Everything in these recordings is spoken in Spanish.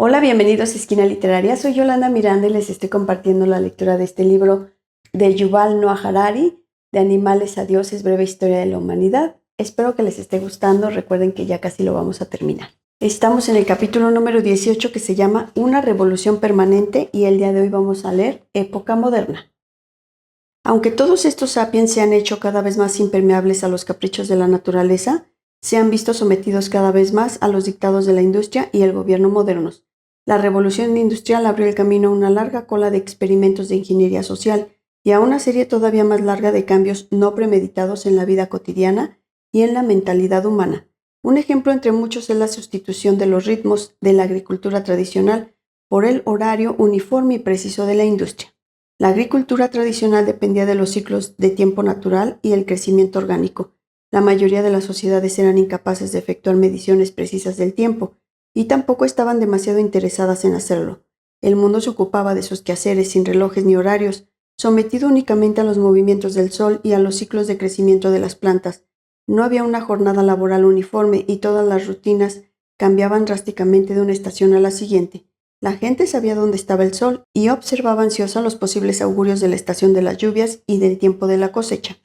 Hola, bienvenidos a Esquina Literaria. Soy Yolanda Miranda y les estoy compartiendo la lectura de este libro de Yuval Noah Harari, De animales a dioses, breve historia de la humanidad. Espero que les esté gustando. Recuerden que ya casi lo vamos a terminar. Estamos en el capítulo número 18 que se llama Una revolución permanente y el día de hoy vamos a leer Época moderna. Aunque todos estos sapiens se han hecho cada vez más impermeables a los caprichos de la naturaleza, se han visto sometidos cada vez más a los dictados de la industria y el gobierno modernos. La revolución industrial abrió el camino a una larga cola de experimentos de ingeniería social y a una serie todavía más larga de cambios no premeditados en la vida cotidiana y en la mentalidad humana. Un ejemplo entre muchos es la sustitución de los ritmos de la agricultura tradicional por el horario uniforme y preciso de la industria. La agricultura tradicional dependía de los ciclos de tiempo natural y el crecimiento orgánico. La mayoría de las sociedades eran incapaces de efectuar mediciones precisas del tiempo y tampoco estaban demasiado interesadas en hacerlo. El mundo se ocupaba de sus quehaceres sin relojes ni horarios, sometido únicamente a los movimientos del sol y a los ciclos de crecimiento de las plantas. No había una jornada laboral uniforme y todas las rutinas cambiaban drásticamente de una estación a la siguiente. La gente sabía dónde estaba el sol y observaba ansiosa los posibles augurios de la estación de las lluvias y del tiempo de la cosecha,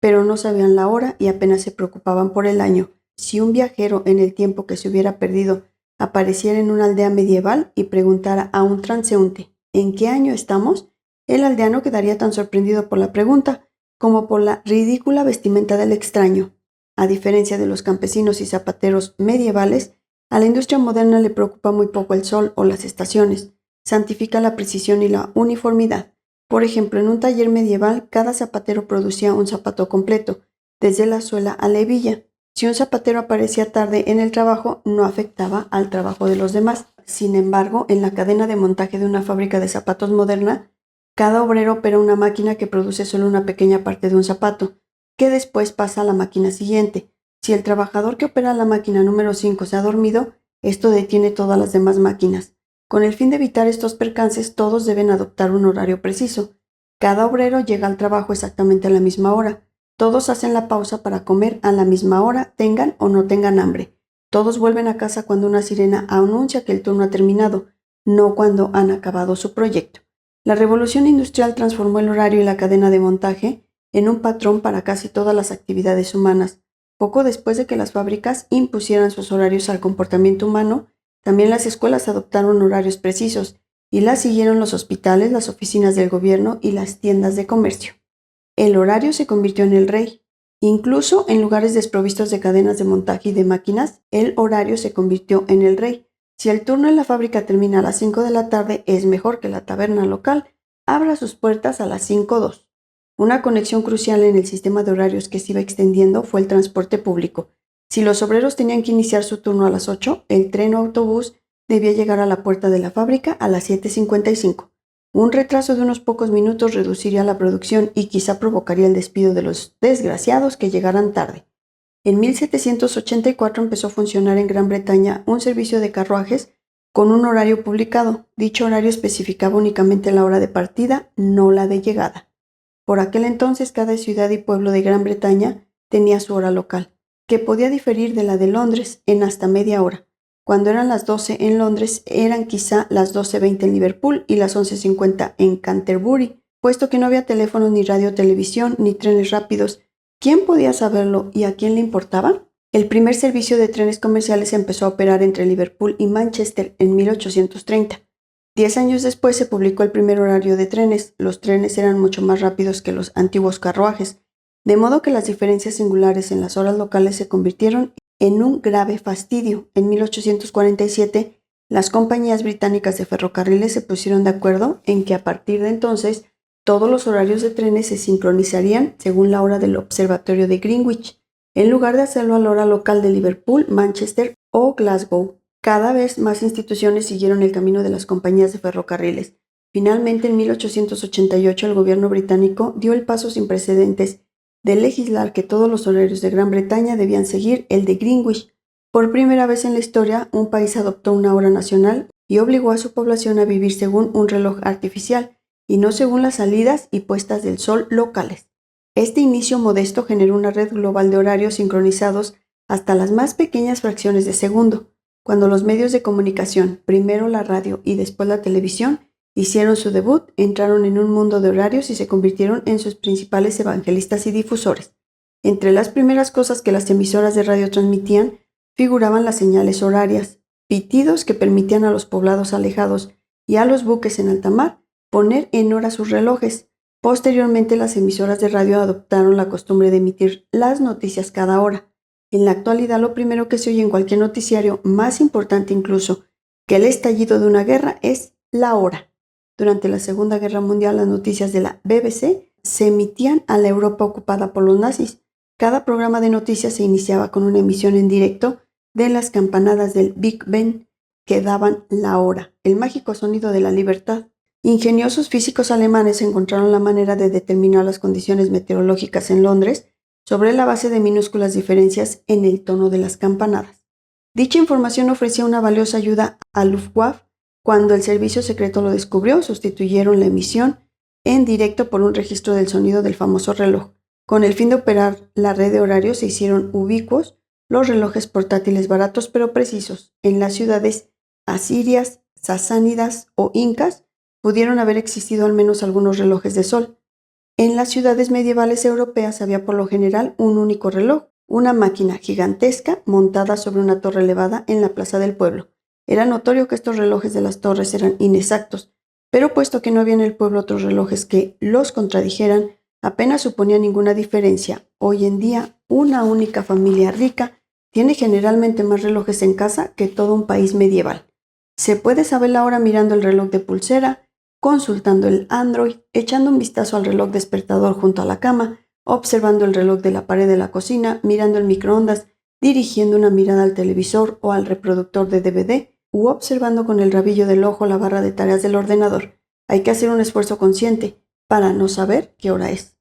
pero no sabían la hora y apenas se preocupaban por el año. Si un viajero en el tiempo que se hubiera perdido apareciera en una aldea medieval y preguntara a un transeúnte ¿en qué año estamos?, el aldeano quedaría tan sorprendido por la pregunta como por la ridícula vestimenta del extraño. A diferencia de los campesinos y zapateros medievales, a la industria moderna le preocupa muy poco el sol o las estaciones. Santifica la precisión y la uniformidad. Por ejemplo, en un taller medieval, cada zapatero producía un zapato completo, desde la suela a la hebilla. Si un zapatero aparecía tarde en el trabajo, no afectaba al trabajo de los demás. Sin embargo, en la cadena de montaje de una fábrica de zapatos moderna, cada obrero opera una máquina que produce solo una pequeña parte de un zapato, que después pasa a la máquina siguiente. Si el trabajador que opera la máquina número 5 se ha dormido, esto detiene todas las demás máquinas. Con el fin de evitar estos percances, todos deben adoptar un horario preciso. Cada obrero llega al trabajo exactamente a la misma hora. Todos hacen la pausa para comer a la misma hora, tengan o no tengan hambre. Todos vuelven a casa cuando una sirena anuncia que el turno ha terminado, no cuando han acabado su proyecto. La revolución industrial transformó el horario y la cadena de montaje en un patrón para casi todas las actividades humanas. Poco después de que las fábricas impusieran sus horarios al comportamiento humano, también las escuelas adoptaron horarios precisos y las siguieron los hospitales, las oficinas del gobierno y las tiendas de comercio. El horario se convirtió en el rey. Incluso en lugares desprovistos de cadenas de montaje y de máquinas, el horario se convirtió en el rey. Si el turno en la fábrica termina a las 5 de la tarde, es mejor que la taberna local abra sus puertas a las 5:02. Una conexión crucial en el sistema de horarios que se iba extendiendo fue el transporte público. Si los obreros tenían que iniciar su turno a las 8, el tren o autobús debía llegar a la puerta de la fábrica a las 7:55. Un retraso de unos pocos minutos reduciría la producción y quizá provocaría el despido de los desgraciados que llegaran tarde. En 1784 empezó a funcionar en Gran Bretaña un servicio de carruajes con un horario publicado. Dicho horario especificaba únicamente la hora de partida, no la de llegada. Por aquel entonces, cada ciudad y pueblo de Gran Bretaña tenía su hora local, que podía diferir de la de Londres en hasta media hora. Cuando eran las 12 en Londres, eran quizá las 12:20 en Liverpool y las 11:50 en Canterbury, puesto que no había teléfonos ni radio, televisión, ni trenes rápidos. ¿Quién podía saberlo y a quién le importaba? El primer servicio de trenes comerciales empezó a operar entre Liverpool y Manchester en 1830. 10 años después se publicó el primer horario de trenes. Los trenes eran mucho más rápidos que los antiguos carruajes, de modo que las diferencias singulares en las horas locales se convirtieron en un grave fastidio. En 1847, las compañías británicas de ferrocarriles se pusieron de acuerdo en que a partir de entonces todos los horarios de trenes se sincronizarían según la hora del observatorio de Greenwich, en lugar de hacerlo a la hora local de Liverpool, Manchester o Glasgow. Cada vez más instituciones siguieron el camino de las compañías de ferrocarriles. Finalmente, en 1888, el gobierno británico dio el paso sin precedentes de legislar que todos los horarios de Gran Bretaña debían seguir el de Greenwich. Por primera vez en la historia, un país adoptó una hora nacional y obligó a su población a vivir según un reloj artificial y no según las salidas y puestas del sol locales. Este inicio modesto generó una red global de horarios sincronizados hasta las más pequeñas fracciones de segundo. Cuando los medios de comunicación, primero la radio y después la televisión, hicieron su debut, entraron en un mundo de horarios y se convirtieron en sus principales evangelistas y difusores. Entre las primeras cosas que las emisoras de radio transmitían figuraban las señales horarias, pitidos que permitían a los poblados alejados y a los buques en alta mar poner en hora sus relojes. Posteriormente, las emisoras de radio adoptaron la costumbre de emitir las noticias cada hora. En la actualidad, lo primero que se oye en cualquier noticiario, más importante incluso que el estallido de una guerra, es la hora. Durante la Segunda Guerra Mundial, las noticias de la BBC se emitían a la Europa ocupada por los nazis. Cada programa de noticias se iniciaba con una emisión en directo de las campanadas del Big Ben que daban la hora, el mágico sonido de la libertad. Ingeniosos físicos alemanes encontraron la manera de determinar las condiciones meteorológicas en Londres sobre la base de minúsculas diferencias en el tono de las campanadas. Dicha información ofrecía una valiosa ayuda al Luftwaffe. Cuando el servicio secreto lo descubrió, sustituyeron la emisión en directo por un registro del sonido del famoso reloj. Con el fin de operar la red de horarios se hicieron ubicuos los relojes portátiles baratos pero precisos. En las ciudades asirias, sasánidas o incas pudieron haber existido al menos algunos relojes de sol. En las ciudades medievales europeas había por lo general un único reloj, una máquina gigantesca montada sobre una torre elevada en la plaza del pueblo. Era notorio que estos relojes de las torres eran inexactos, pero puesto que no había en el pueblo otros relojes que los contradijeran, apenas suponía ninguna diferencia. Hoy en día, una única familia rica tiene generalmente más relojes en casa que todo un país medieval. Se puede saber la hora mirando el reloj de pulsera, consultando el Android, echando un vistazo al reloj despertador junto a la cama, observando el reloj de la pared de la cocina, mirando el microondas, dirigiendo una mirada al televisor o al reproductor de DVD, u observando con el rabillo del ojo la barra de tareas del ordenador. Hay que hacer un esfuerzo consciente para no saber qué hora es.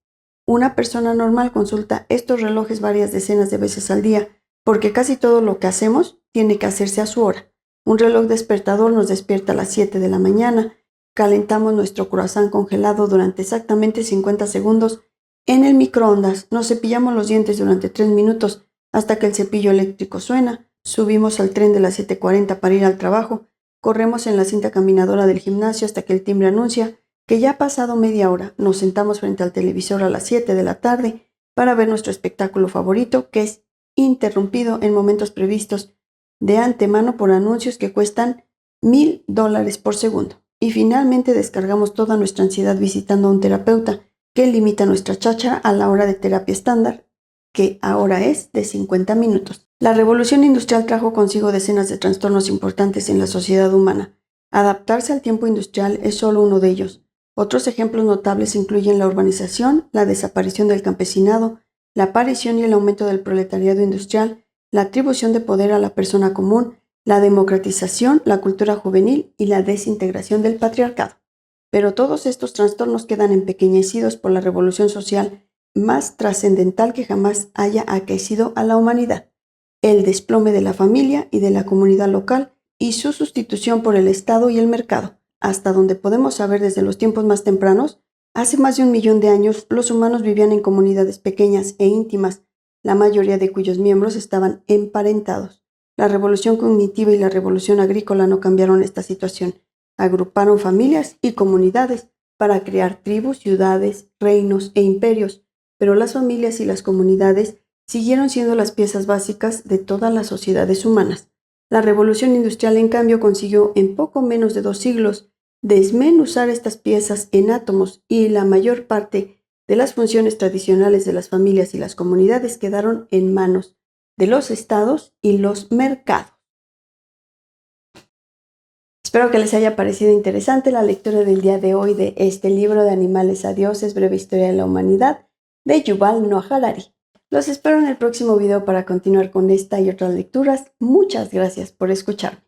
Una persona normal consulta estos relojes varias decenas de veces al día, porque casi todo lo que hacemos tiene que hacerse a su hora. Un reloj despertador nos despierta a las 7 de la mañana, calentamos nuestro croissant congelado durante exactamente 50 segundos en el microondas, nos cepillamos los dientes durante 3 minutos hasta que el cepillo eléctrico suena, subimos al tren de las 7:40 para ir al trabajo, corremos en la cinta caminadora del gimnasio hasta que el timbre anuncia que ya ha pasado media hora, nos sentamos frente al televisor a las 7 de la tarde para ver nuestro espectáculo favorito, que es interrumpido en momentos previstos de antemano por anuncios que cuestan $1,000 por segundo. Y finalmente descargamos toda nuestra ansiedad visitando a un terapeuta que limita nuestra cháchara a la hora de terapia estándar, que ahora es de 50 minutos. La revolución industrial trajo consigo decenas de trastornos importantes en la sociedad humana. Adaptarse al tiempo industrial es solo uno de ellos. Otros ejemplos notables incluyen la urbanización, la desaparición del campesinado, la aparición y el aumento del proletariado industrial, la atribución de poder a la persona común, la democratización, la cultura juvenil y la desintegración del patriarcado. Pero todos estos trastornos quedan empequeñecidos por la revolución social más trascendental que jamás haya aquecido a la humanidad, el desplome de la familia y de la comunidad local y su sustitución por el Estado y el mercado. Hasta donde podemos saber desde los tiempos más tempranos, hace más de 1 millón de años los humanos vivían en comunidades pequeñas e íntimas, la mayoría de cuyos miembros estaban emparentados. La revolución cognitiva y la revolución agrícola no cambiaron esta situación. Agruparon familias y comunidades para crear tribus, ciudades, reinos e imperios, pero las familias y las comunidades siguieron siendo las piezas básicas de todas las sociedades humanas. La revolución industrial, en cambio, consiguió en poco menos de 2 siglos desmenuzar estas piezas en átomos y la mayor parte de las funciones tradicionales de las familias y las comunidades quedaron en manos de los estados y los mercados. Espero que les haya parecido interesante la lectura del día de hoy de este libro de Animales a Dioses, breve historia de la humanidad, de Yuval Noah Harari. Los espero en el próximo video para continuar con esta y otras lecturas. Muchas gracias por escuchar.